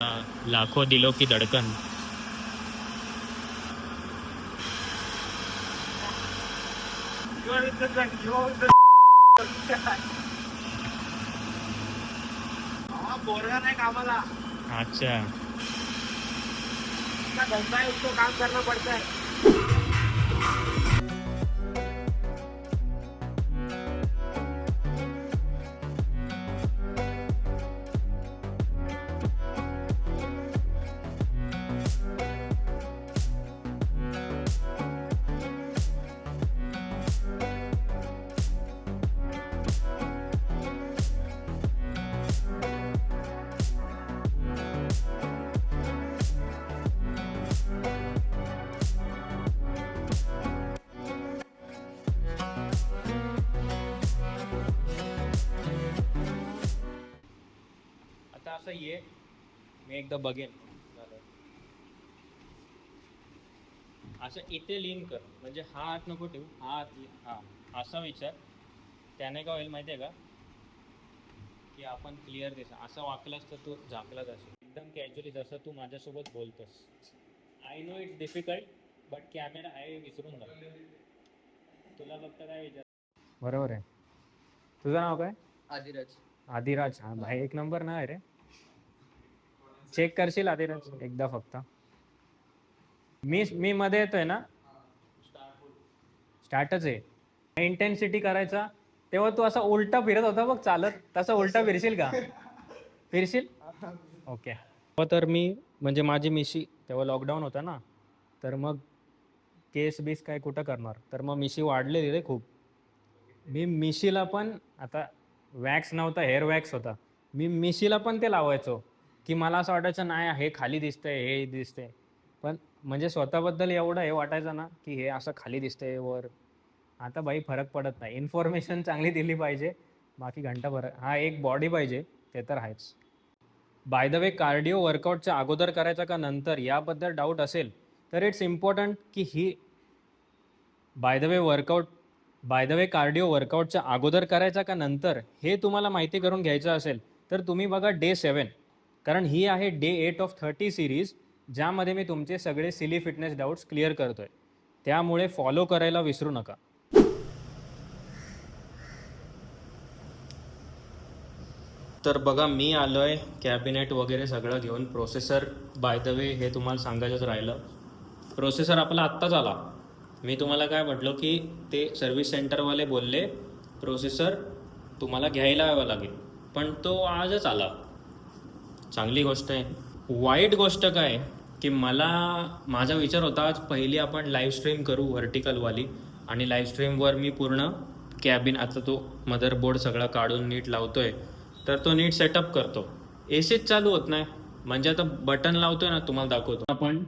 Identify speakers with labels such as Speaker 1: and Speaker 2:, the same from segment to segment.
Speaker 1: लाखों दिलों की धड़कन.
Speaker 2: पोरगा नाही कामाला.
Speaker 1: अच्छा.
Speaker 2: धंदा है, उसको काम करना पड़ता है.
Speaker 1: आता असं ये, मी एकदा बघेन. असं इथे लीन कर, म्हणजे हा हात नको ठेवू, हा हात हा असा विचार. त्याने काय होईल माहिती आहे का, की आपण क्लिअर दिसा. असं वाकलास तर तू झाकलाच असेल एकदम कॅज्युअली, जसं तू माझ्यासोबत बोलतोस. I know it's difficult, but camera आहे विसरून जा. तुला फक्त काय विचार. बरोबर आहे. तुझं नाव काय?
Speaker 2: आदिराज.
Speaker 1: आदिराज. हा भाई, एक नंबर ना आहे रे. चेक करशील आदिराज एकदा फक्त. मी मध्ये येतोय ना. स्टार्टच आहे. इंटेन्सिटी करायचा तेव्हा तू असा उलटा फिरत होता बघ चालत, तसा उलटा फिरशील का? फिरशील. ओके. तर मी म्हणजे माझी मिशी तेव्हा लॉकडाऊन होता ना, तर मग केस बीस काय कुठं करणार, तर मग मिशी वाढलेली रे खूप. मी मिशीला पण आता वॅक्स नव्हता, हेअर वॅक्स होता. मी मिशीला पण ते लावायचो, की मला असं वाटायचं नाही हे खाली दिसतंय, हे दिसतंय. पण म्हणजे स्वतःबद्दल एवढं हे वाटायचं ना, की हे असं खाली दिसतंय वर. आता बाई फरक पडत नाही. इन्फॉर्मेशन चांगली दिली पाहिजे, बाकी घंटा फरक. हा एक बॉडी पाहिजे, ते तर आहेच. बाय द वे, कार्डिओ वर्कआउटच्या अगोदर करायचा का नंतर याबद्दल डाऊट असेल तर इट्स इम्पॉर्टंट की ही बाय द वे कार्डिओ वर्कआउटच्या अगोदर करायचा का नंतर हे तुम्हाला माहिती करून घ्यायचं असेल तर तुम्ही बघा डे 7, कारण ही आहे डे 8 ऑफ 30 सिरीज, ज्यामध्ये मी तुमचे सगळे सिली फिटनेस डाऊट्स क्लिअर करतोय. त्यामुळे फॉलो करायला विसरू नका. तर बघा, मी आलोय कॅबिनेट वगैरे सगळं घेऊन. प्रोसेसर बाय द वे हे तुम्हाला सांगायचंच राहिलं, प्रोसेसर आपला आत्ताच आला. मी तुम्हाला काय म्हटलं की ते सर्व्हिस सेंटरवाले बोलले प्रोसेसर तुम्हाला घ्यायला यावं लागेल, पण तो आजच आला. चांगली गोष्ट आहे. वाईट गोष्ट काय की माझा विचार होता आज पहिली आपण लाईव्ह स्ट्रीम करू व्हर्टिकलवाली, आणि लाईव्ह स्ट्रीमवर मी पूर्ण कॅबिन, आता तो मदरबोर्ड सगळा काढून नीट लावतोय, तर तो नीट सेटअप करतो. एसीच चालू होत नाही. म्हणजे आता बटन लावतोय ना, तुम्हाला दाखवतो. आपण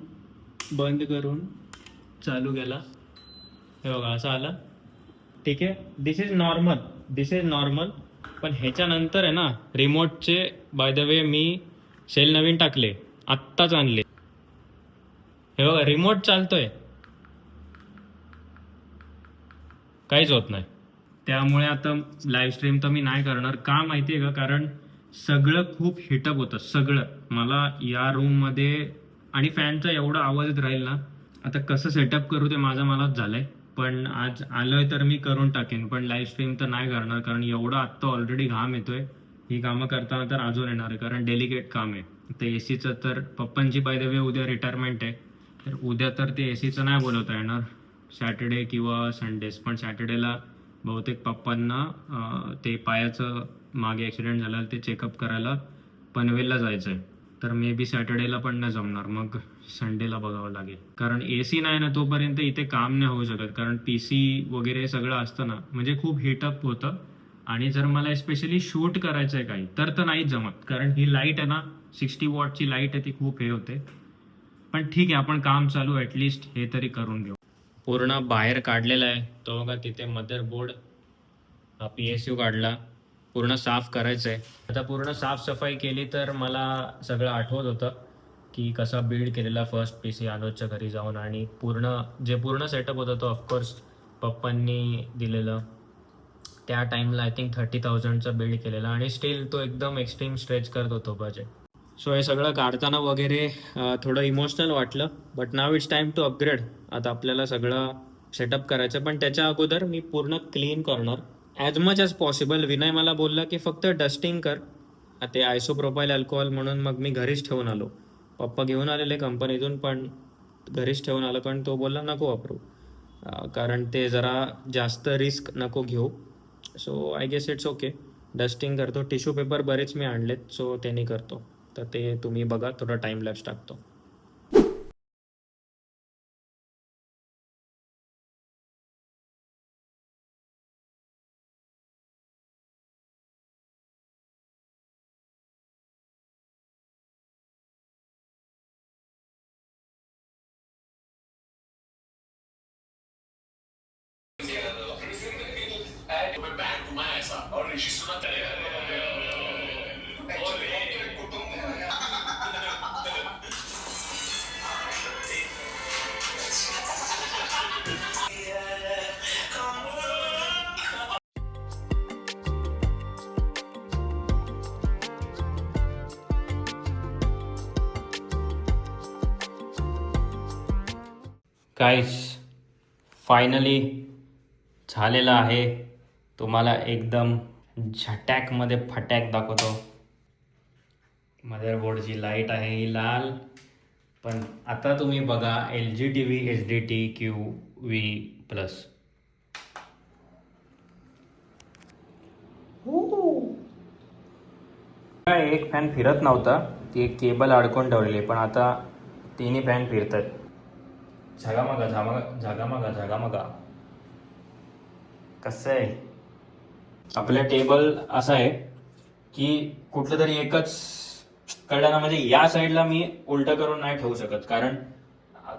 Speaker 1: बंद करून चालू केला, हे बघा असं आलं. ठीक आहे, दिस इज नॉर्मल. पण ह्याच्यानंतर आहे ना, रिमोटचे बाय द वे मी सेल नवीन टाकले, आत्ताच आणले. हे बघा रिमोट चालतोय, काहीच होत नाही. त्यामुळे आता लाईव्ह स्ट्रीम तर मी नाही करणार. का माहिती आहे का, कारण सगळं खूप हिटअप होतं सगळं. मला या रूममध्ये आणि फॅनचा एवढा आवाज येत राहील ना, आता कसं सेटअप करू ते मलाच झालंय. पण आज आलोय तर मी करून टाकेन, पण लाईव्ह स्ट्रीम तर नाही करणार, कारण एवढं आत्ता ऑलरेडी घाम येतोय. ही कामं करताना तर अजून येणार आहे, कारण डेलिकेट काम आहे. ते एसीचं तर पप्पांची बाय द वे उद्या रिटायरमेंट आहे, तर उद्या तर ते एसीचं नाही बोलवता येणार. सॅटर्डे किंवा संडेज, पण सॅटर्डेला बहुतेक पप्पांना ते पायाचं मागे ॲक्सिडेंट झालं ते चेकअप करायला पनवेलला जायचं आहे, तर मे बी सॅटर्डेला पण नाही जमणार. मग संडेला बघावं लागेल, कारण ए सी नाही ना तोपर्यंत इथे काम नाही होऊ शकत, कारण पी सी वगैरे सगळं असतं ना, म्हणजे खूप हिटअप होतं. आणि जर मला स्पेशली शूट करायचं आहे काही तर नाहीच जमत, कारण ही लाईट आहे ना, 60 वॉटची लाईट आहे, ती खूप हे होते. पण ठीक आहे, आपण काम चालू ॲटलिस्ट हे तरी करून घेऊ. पूर्ण बाहेर काढलेला आहे तो बघा, तिथे मदरबोर्ड, हा पी एस यू काढला, पूर्ण साफ करायचं आहे. आता पूर्ण साफसफाई केली तर मला सगळं आठवत होतं की कसा बिल्ड केलेला फर्स्ट पी सी अनुजच्या घरी जाऊन, आणि पूर्ण सेटअप होता तो ऑफकोर्स पप्पांनी दिलेलं. त्या टाईमला आय थिंक 30,000चा बिल्ड केलेला, आणि स्टील तो एकदम एक्स्ट्रीम स्ट्रेच करत होतो बजेट. सो हे सगळं काढताना वगैरे थोडं इमोशनल वाटलं, but now it's time to upgrade. आता आपल्याला सगळं सेटअप करायचं, पण त्याच्या अगोदर मी पूर्ण क्लीन करणार as much as possible. Vinay मला बोलला की फक्त डस्टिंग कर. ते आयसोप्रोपाईल अल्कोहोल म्हणून मग मी घरीच ठेवून आलो. पप्पा घेऊन आलेले कंपनीतून, पण घरीच ठेवून आलं, पण तो बोलला नको वापरू. कारण ते जरा जास्त रिस्क नको घेऊ. So I guess it's okay. Dusting करतो. टिश्यू पेपर बरेच मी आणलेत, सो त्यांनी करतो. तर ते तुम्ही बघा, थोडा टाईम लॅप्स टाकतो. गाईस, फायनली झालेलं आहे. तुम्हाला एकदम झटॅकमध्ये फटॅक दाखवतो. मदरबोर्डची लाईट आहे ही लाल, पण आता तुम्ही बघा LG TV HDT QV+. एक फॅन फिरत नव्हता, ती एक केबल अडकून ठेवलेली, पण आता तिन्ही फॅन फिरतात. झागामागा झागामागा झागामागा. कसं आहे आपलं टेबल असं आहे की कुठलं तरी एकच कळलं ना, म्हणजे या साईडला मी उलटं करून नाही ठेवू शकत, कारण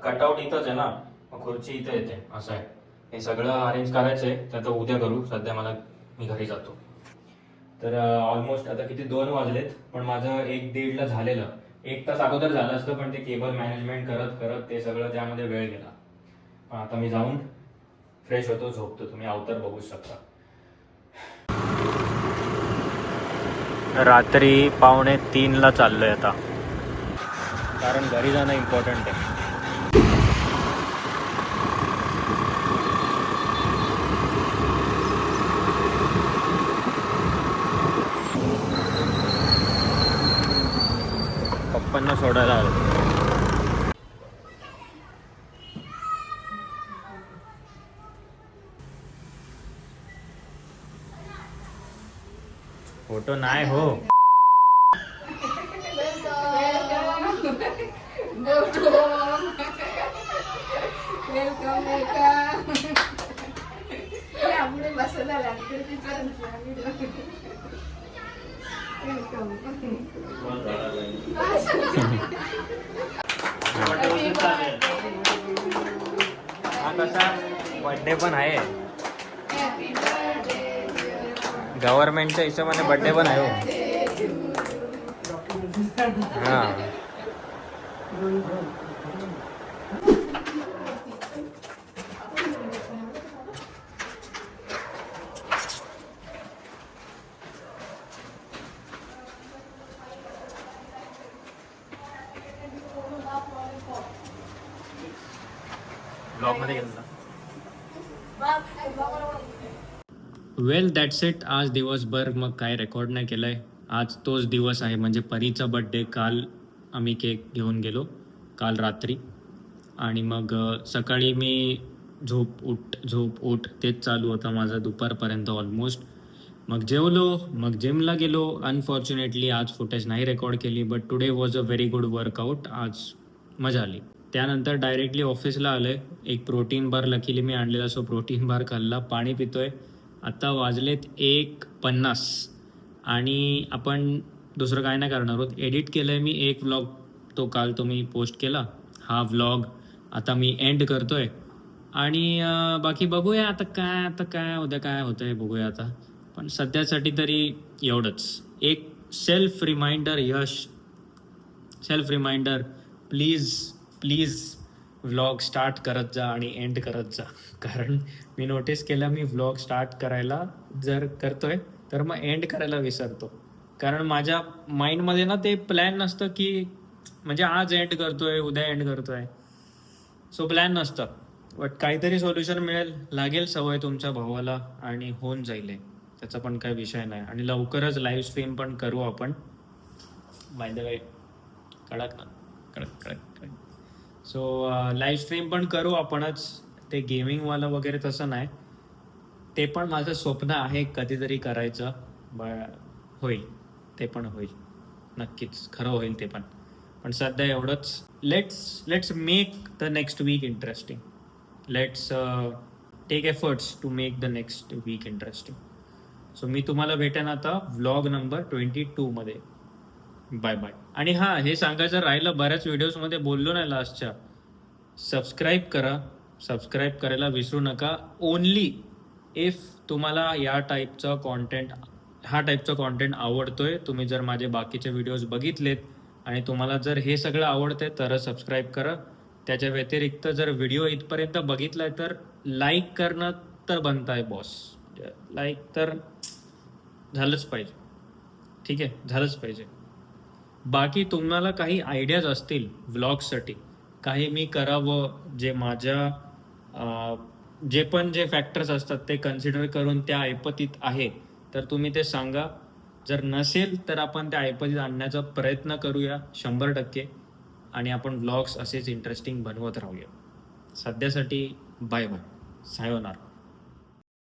Speaker 1: कटआउट इथंच आहे ना, मग खुर्ची इथं येते. असं आहे. हे सगळं अरेंज करायचं आहे, तर आता उद्या करू. सध्या मी घरी जातो. तर ऑलमोस्ट आता किती 2 वाजलेत, पण माझं 1-1:30ला झालेलं. 1 तास अगोदर झालं असतं, पण ते केबल मॅनेजमेंट करत करत ते सगळं त्यामध्ये वेळ गेला. पण आता मी जाऊन फ्रेश होतो, झोपतो. तुम्ही अवतार बघू शकता. रात्री 2:45ला चाललोय आता, कारण घरी जाणं इम्पॉर्टंट आहे. पप्पांना सोडायला आलो. फोटो नाही हो. हा कसा बर्थडे पण आहे, गव्हर्नमेंटच्या हिशोबाने बर्थडे पण आहे हो. हा ब्लॉगमध्ये गेला. वेल दॅट्स इट. आज दिवसभर मग काय रेकॉर्ड नाही केलं आहे. आज तोच दिवस आहे, म्हणजे परीचा बड्डे. काल आम्ही केक घेऊन गेलो, काल रात्री. आणि मग सकाळी मी झोप उठ तेच चालू होतं माझं दुपारपर्यंत ऑलमोस्ट. मग जेवलो, मग जिमला गेलो. अनफॉर्च्युनेटली आज फुटेज नाही रेकॉर्ड केली, but today was a very good workout. आज मजा आली. त्यानंतर डायरेक्टली ऑफिसला आलो आहे. एक प्रोटीन बार लकीली मी आणलेला, सो प्रोटीन बार खाल्ला, पाणी पितोय. आता वाजलेत 1:50 आणि आपण दुसरं काय नाही करणार आहोत. एडिट केलं आहे मी एक व्लॉग, तो काल तुम्ही पोस्ट केला. हा व्लॉग आता मी एंड करतोय. आणि बाकी बघूया आता काय उद्या काय होतं आहे बघूया आता. पण सध्यासाठी तरी एवढंच. एक self reminder, please vlog start करत जा आणि एंड करत जा. कारण मी नोटीस केलं, मी व्लॉग स्टार्ट करायला जर करतोय तर मग एंड करायला विसरतो. कारण माझ्या माइंडमध्ये ना ते प्लॅन नसतं की म्हणजे आज एंड करतोय उद्या एंड करतोय, सो प्लॅन नसतं. बट काहीतरी सोल्युशन मिळेल, लागेल सवय तुमच्या भावाला आणि होऊन जाईल हे. त्याचा पण काही विषय नाही. आणि लवकरच लाईव्ह स्ट्रीम पण करू आपण. बाय द वे कडक ना, कडक कडक कडक. सो लाईव्ह स्ट्रीम पण करू आपणच. ते गेमिंगवालं वगैरे तसं नाही, ते पण माझं स्वप्न आहे कधीतरी करायचं. होईल, ते पण होईल, नक्कीच खरं होईल ते पण. पण सध्या एवढंच, let's make the next week interesting. Let's take efforts to make the next week interesting. So मी तुम्हाला भेटेन आता व्लॉग नंबर 22 मध्ये. Bye bye. आणि हां, हे सांगायचं राहिलं, बऱ्याच व्हिडिओजमध्ये बोललो नाही लास्टच्या, सबस्क्राईब करा. सबस्क्राईब करायला विसरू नका. ओनली इफ तुम्हाला हा टाईपचा कॉन्टेंट आवडतोय, तुम्ही जर माझे बाकीचे व्हिडिओज बघितलेत आणि तुम्हाला जर हे सगळं आवडतंय तरच सबस्क्राईब करा. त्याच्या व्यतिरिक्त जर व्हिडिओ इथपर्यंत बघितलाय तर लाईक करणं तर बनताय बॉस. लाईक तर झालंच पाहिजे. ठीक आहे, झालंच पाहिजे. बाकी तुम्हाला काही आयडियाज असतील व्लॉगसाठी, काही मी करावं, जे माझ्या जे फॅक्टर्स असतात ते कन्सिडर करून त्या ऐपतीत आहे, तर तुम्ही ते सांगा. जर नसेल तर आपण त्या ऐपतीत आणण्याचा प्रयत्न करूया 100%. आणि आपण व्लॉग्स असेच इंटरेस्टिंग बनवत राहूया. सध्यासाठी बाय बाय, सायोनारा.